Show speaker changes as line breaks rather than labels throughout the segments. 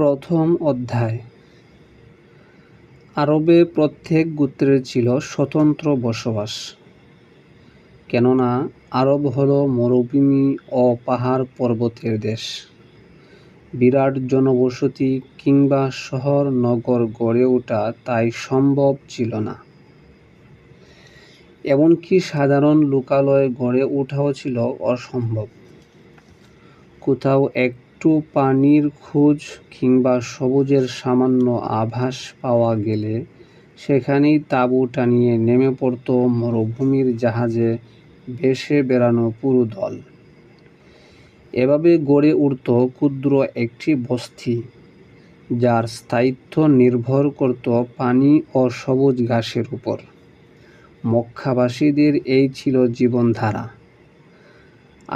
প্রথম অধ্যায়। আরবে প্রত্যেক গোত্রের ছিল স্বতন্ত্র বসবাস, কেননা আরব হল মরুভূমি ও পাহাড় পর্বতের দেশ। বিরাট জনবসতি কিংবা শহর নগর গড়ে ওঠা তাই সম্ভব ছিল না। এমনকি সাধারণ লোকালয় গড়ে ওঠাও ছিল অসম্ভব। কোথাও একটু পানির খোঁজ কিংবা সবুজের সামান্য আভাস পাওয়া গেলে সেখানেই তাঁবু টানিয়ে নেমে পড়ত মরুভূমির জাহাজে ভেসে বেড়ানো পুরো দল। এভাবে গড়ে উঠত ক্ষুদ্র একটি বস্তি, যার স্থায়িত্ব নির্ভর করত পানি ও সবুজ ঘাসের উপর। মক্কাবাসীদের এই ছিল জীবনধারা।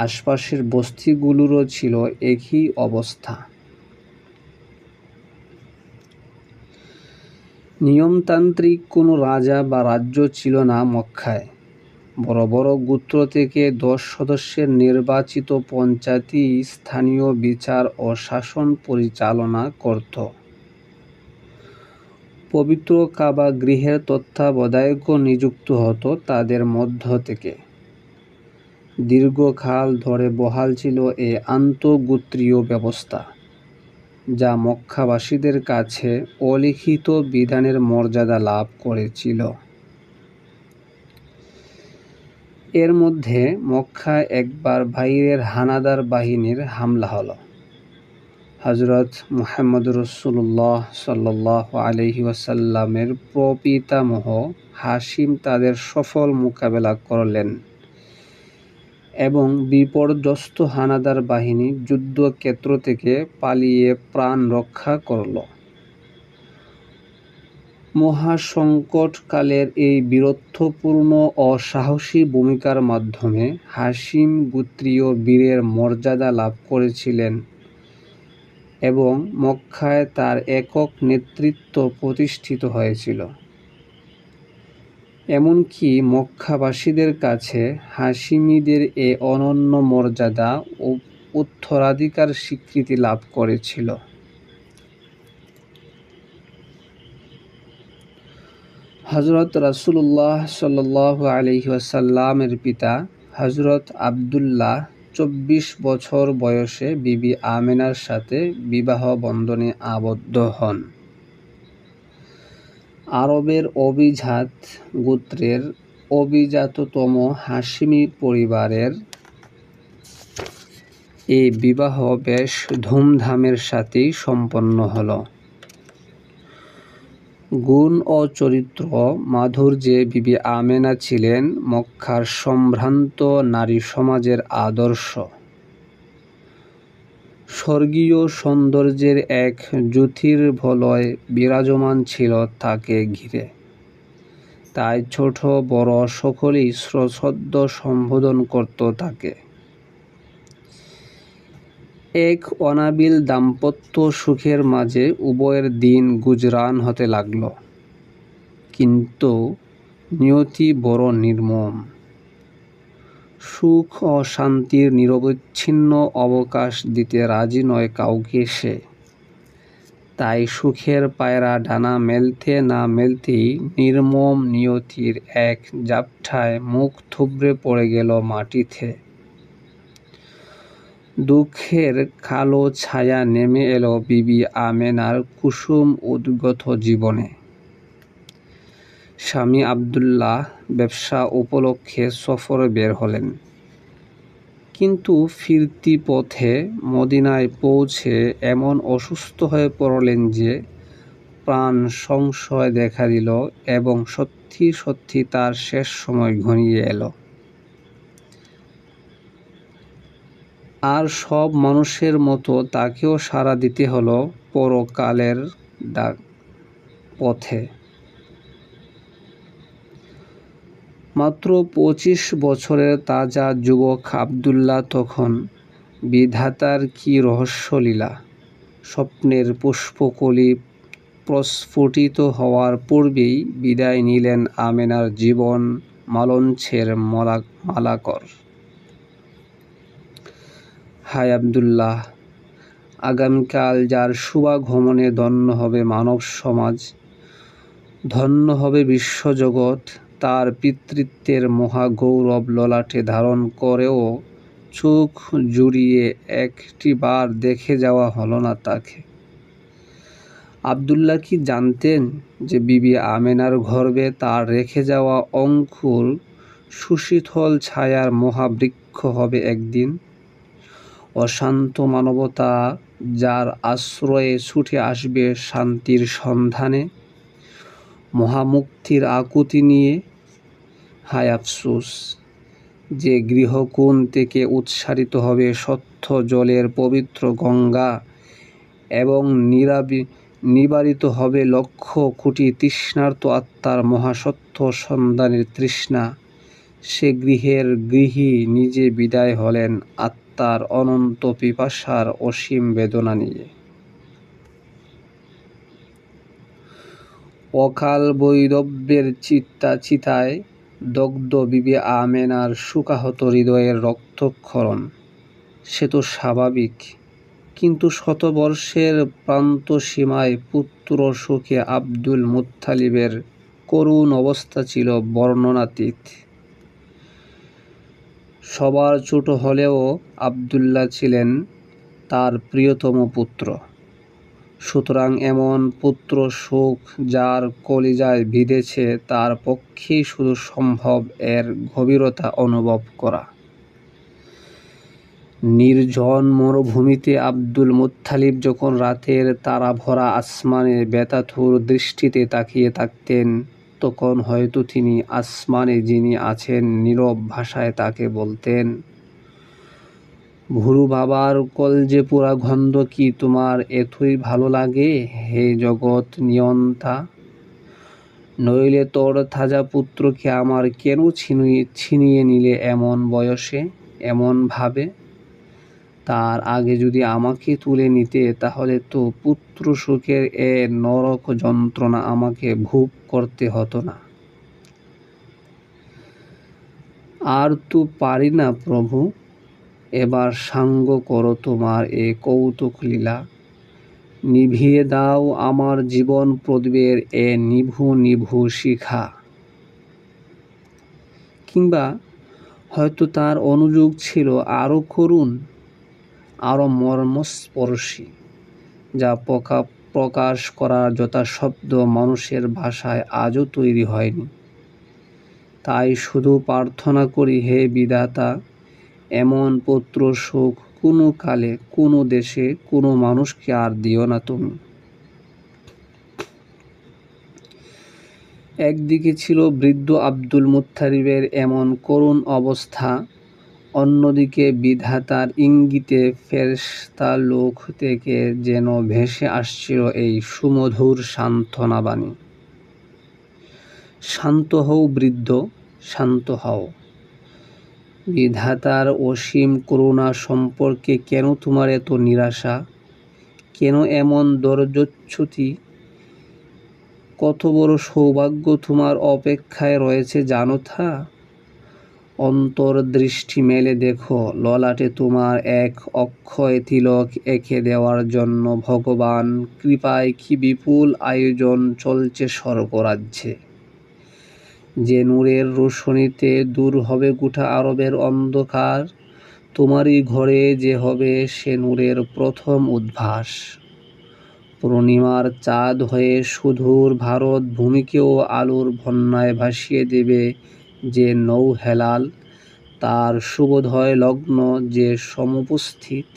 আশপাশের বস্তিগুলোরও ছিল একই অবস্থা। নিয়মতান্ত্রিক কোনো রাজা বা রাজ্য ছিল না মক্কায়। বড় বড় গোত্র থেকে 10 সদস্যের নির্বাচিত পঞ্চায়েতই স্থানীয় বিচার ও শাসন পরিচালনা করত। পবিত্র কাবা গৃহের তত্ত্বাবধায়কও নিযুক্ত হতো তাদের মধ্য থেকে। দীর্ঘকাল ধরে বহাল ছিল এই আন্তঃগোত্রীয় ব্যবস্থা, যা মক্কাবাসীদের কাছে অলিখিত বিধানের মর্যাদা লাভ করেছিল। এর মধ্যে মক্কায় একবার বাইরের হানাদার বাহিনীর হামলা হলো। হযরত মুহাম্মদ রাসূলুল্লাহ সাল্লাল্লাহু আলাইহি ওয়াসাল্লামের প্রপিতামহ হাশিম তাদের সফল মোকাবেলা করলেন এবং বিপর্যস্ত হানাদার বাহিনী যুদ্ধক্ষেত্র থেকে পালিয়ে প্রাণ রক্ষা করল। মহাসংকটকালের এই বীরত্বপূর্ণ ও সাহসী ভূমিকার মাধ্যমে হাশিম গোত্রীয় বীরের মর্যাদা লাভ করেছিলেন এবং মক্কায় তার একক নেতৃত্ব প্রতিষ্ঠিত হয়েছিল। এমনকি মক্কাবাসীদের কাছে হাশিমিদের এ অনন্য মর্যাদা ও উত্তরাধিকার স্বীকৃতি লাভ করেছিল। হযরত রাসূলুল্লাহ সাল্লাল্লাহু আলাইহি ওয়াসাল্লামের পিতা হযরত আব্দুল্লাহ 24 বছর বয়সে বিবি আমেনার সাথে বিবাহ বন্ধনে আবদ্ধ হন। আরবের অভিজাত গোত্রের অভিজাততম হাশিমি পরিবারের এই বিবাহ বেশ ধুমধামের সাথেই সম্পন্ন হল। গুণ ও চরিত্র মাধুর্যে বিবি আমেনা ছিলেন মক্কার সম্ভ্রান্ত নারী সমাজের আদর্শ। স্বর্গীয় সৌন্দর্যের এক জ্যোতির্বলয় বিরাজমান ছিল তাকে ঘিরে। তাই ছোট বড় সকলেই সশ্রদ্ধ সম্বোধন করত তাকে। এক অনাবিল দাম্পত্য সুখের মাঝে উভয়ের দিন গুজরান হতে লাগল। কিন্তু নিয়তি বড় নির্মম। সুখ ও শান্তির নিরবচ্ছিন্ন অবকাশ দিতে রাজি নয় কাউকে সে। তাই সুখের পায়রা ডানা মেলতে না মেলতেই নির্মম নিয়তির এক ঝাপটায় মুখ থুবড়ে পড়ে গেল মাটিতে। দুঃখের কালো ছায়া নেমে এলো বিবি আমেনার কুসুম উদ্গত জীবনে। স্বামী আব্দুল্লাহ ব্যবসা উপলক্ষে সফরে বের হলেন, কিন্তু ফিরতি পথে মদিনায় পৌঁছে এমন অসুস্থ হয়ে পড়লেন যে প্রাণ সংশয় দেখা দিল এবং সত্যি সত্যি তার শেষ সময় ঘনিয়ে এলো। আর সব মানুষের মতো তাকেও সাড়া দিতে হলো পরকালের পথে। মাত্র 25 বছরের তাজা যুবক আব্দুল্লাহ তখন বিধাতার কি রহস্যলীলা! স্বপ্নের পুষ্পকলি প্রস্ফুটিত হওয়ার পূর্বেই বিদায় নিলেন আমেনার জীবন মালঞ্চের মালাকর। হায় আব্দুল্লাহ, আগামীকাল যার শুভাগমনে ধন্য হবে মানব সমাজ, ধন্য হবে বিশ্বজগৎ, তার পিতৃত্বের মহাগৌরব ললাটে ধারণ করেও চোখ জুড়িয়ে একটিবার দেখে যাওয়া হলো না তাকে। আব্দুল্লাহ কি জানতেন যে বিবি আমেনার গর্ভে তার রেখে যাওয়া অঙ্কুর সুশীতল ছায়ার মহাবৃক্ষ হবে একদিন? অশান্ত মানবতা যার আশ্রয়ে ছুটে আসবে শান্তির সন্ধানে, মহামুক্তির আকুতি নিয়ে। হায় আফসোস, যে গৃহকোণ থেকে উৎসারিত হবে স্বচ্ছ জলের পবিত্র গঙ্গা এবং নিবারিত হবে লক্ষ কোটি তৃষ্ণার্ত আত্মার মহাসত্য সন্ধানের তৃষ্ণা, সে গৃহের গৃহী নিজে বিদায় হলেন আত্মার অনন্ত পিপাসার অসীম বেদনা নিয়ে। অকাল বৈদব্যের চিতায় দগ্ধ বিবি আমেনার শোকাহত হৃদয়ের রক্তক্ষরণ সে তো স্বাভাবিক, কিন্তু শতবর্ষের প্রান্তসীমায় পুত্র শোকে আব্দুল মুত্তালিবের করুণ অবস্থা ছিল বর্ণনাতীত। সবার ছোট হলেও আব্দুল্লাহ ছিলেন তার প্রিয়তম পুত্র, সুতরাং এমন পুত্র শোক যার কলিজায় বিঁধেছে তার পক্ষেই শুধু সম্ভব এর গভীরতা অনুভব করা। নির্জন মরুভূমিতে আব্দুল মুত্তালিব যখন রাতের তারাভরা আসমানে বেতাতুর দৃষ্টিতে তাকিয়ে থাকতেন, তখন হয়তো তিনি আসমানে যিনি আছেন নীরব ভাষায় তাকে বলতেন, ভুরু বাবার কলজে পোড়া গন্ধ কি তোমার এতই ভালো লাগে হে জগৎ নিয়ন্তা? নইলে তোর তাজা পুত্রকে আমার কেন ছিনিয়ে নিলে এমন বয়সে, এমন ভাবে? তার আগে যদি আমাকে তুলে নিতে, তাহলে তো পুত্র শোকের এ নরক যন্ত্রণা আমাকে ভোগ করতে হতো না। আর তো পারি না প্রভু, এবার সাঙ্গ করো তোমার এ কৌতুক লীলা, নিভিয়ে দাও আমার জীবন প্রদীপের এ নিভু নিভু শিখা। কিংবা হয়তো তার অনুযোগ ছিল আরও করুণ, আরও মর্মস্পর্শী, যা প্রকাশ করার যথাশব্দ মানুষের ভাষায় আজও তৈরি হয়নি। তাই শুধু প্রার্থনা করি, হে বিধাতা, এমন পুত্র শোক কোনো কালে, কোনো দেশে, কোনো মানুষকে আর দিও না তুমি। একদিকে ছিল বৃদ্ধ আব্দুল মুত্তালিবের এমন করুণ অবস্থা, অন্যদিকে বিধাতার ইঙ্গিতে ফেরেশতা লোক থেকে যেন ভেসে আসছিল এই সুমধুর সান্ত্বনাবাণী, শান্ত হও বৃদ্ধ, শান্ত হও। বিধাতার অসীম করুণা সম্পর্কে কেন তোমার এত নিরাশা, কেন এমন ধৈর্যচ্যুতি? কত বড় সৌভাগ্য তোমার অপেক্ষায় রয়েছে জানো তা? অন্তর্দৃষ্টি মেলে দেখো, ললাটে তোমার এক অক্ষয় তিলক এঁকে দেওয়ার জন্য ভগবান কৃপায় কি বিপুল আয়োজন চলছে স্বর্গরাজ্যে। যে নূরের রোশনীতে দূর হবে গোটা আরবের অন্ধকার, তোমারই ঘরে যে হবে সে নূরের প্রথম উদ্ভাস। পূর্ণিমার চাঁদ হয়ে সুদূর ভারত ভূমিকেও আলোর বন্যায় ভাসিয়ে দেবে যে নৌহেলাল, তার শুভোদয় লগ্ন যে সমুপস্থিত।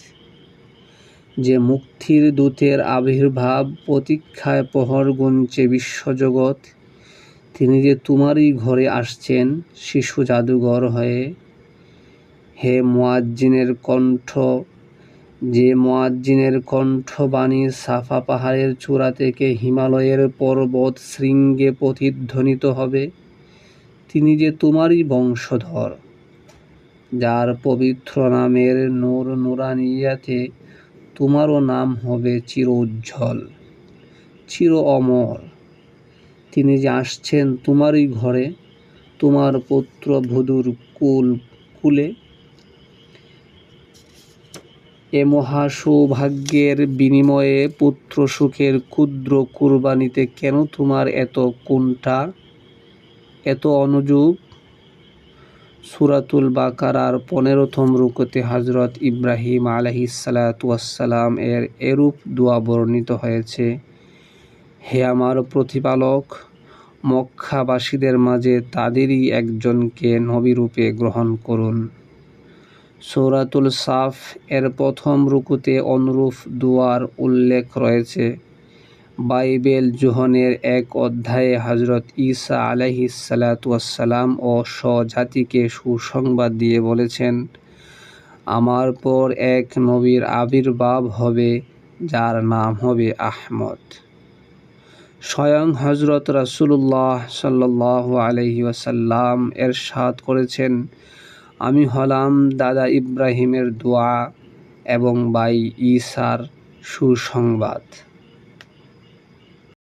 যে মুক্তির দূতের আবির্ভাব প্রতীক্ষায় প্রহর গুনছে বিশ্বজগৎ, তিনি যে তোমারই ঘরে আসছেন শিশু জাদুঘর হয়ে। হে মুয়াজ্জিনের কণ্ঠ, যে মুয়াজ্জিনের কণ্ঠবাণী সাফা পাহাড়ের চূড়া থেকে হিমালয়ের পর্বত শৃঙ্গে প্রতিধ্বনিত হবে, তিনি যে তোমারই বংশধর, যার পবিত্র নামের নূর নুরানিয়াতে তোমারও নাম হবে চির উজ্জ্বল, চির অমর। তিনি যে আসছেন তোমারই ঘরে, তোমার পুত্র বধূর কুলে। এ মহা সৌভাগ্যের বিনিময়ে পুত্র সুখের ক্ষুদ্র কুরবানিতে কেন তোমার এত কুণ্ঠা, এত অনুযোগ? সূরাতুল বাকারার 15তম রুকুতে হযরত ইব্রাহিম আলাইহিসসালাতু ওয়াসসালাম এর এরূপ দোয়া বর্ণিত হয়েছে: হে আমার প্রতিপালক, মক্কাবাসীদের মাঝে তাদেরই একজনকে নবীরূপে গ্রহণ করুন। সূরাতুল সাফ এর প্রথম রুকুতে অনুরূপ দোয়ার উল্লেখ রয়েছে। বাইবেল যোহনের এক অধ্যায়ে হযরত ঈসা আলাইহিসসালাতু ওয়াসসালাম ও স্বজাতিকে সুসংবাদ দিয়ে বলেছেন, আমার পর এক নবীর আবির্ভাব হবে যার নাম হবে আহমদ। স্বয়ং হযরত রাসূলুল্লাহ সাল্লাল্লাহু আলাইহি ওয়াসাল্লাম ইরশাদ করেছেন, আমি হলাম দাদা ইব্রাহিমের দোয়া এবং ভাই ঈসার সুসংবাদ।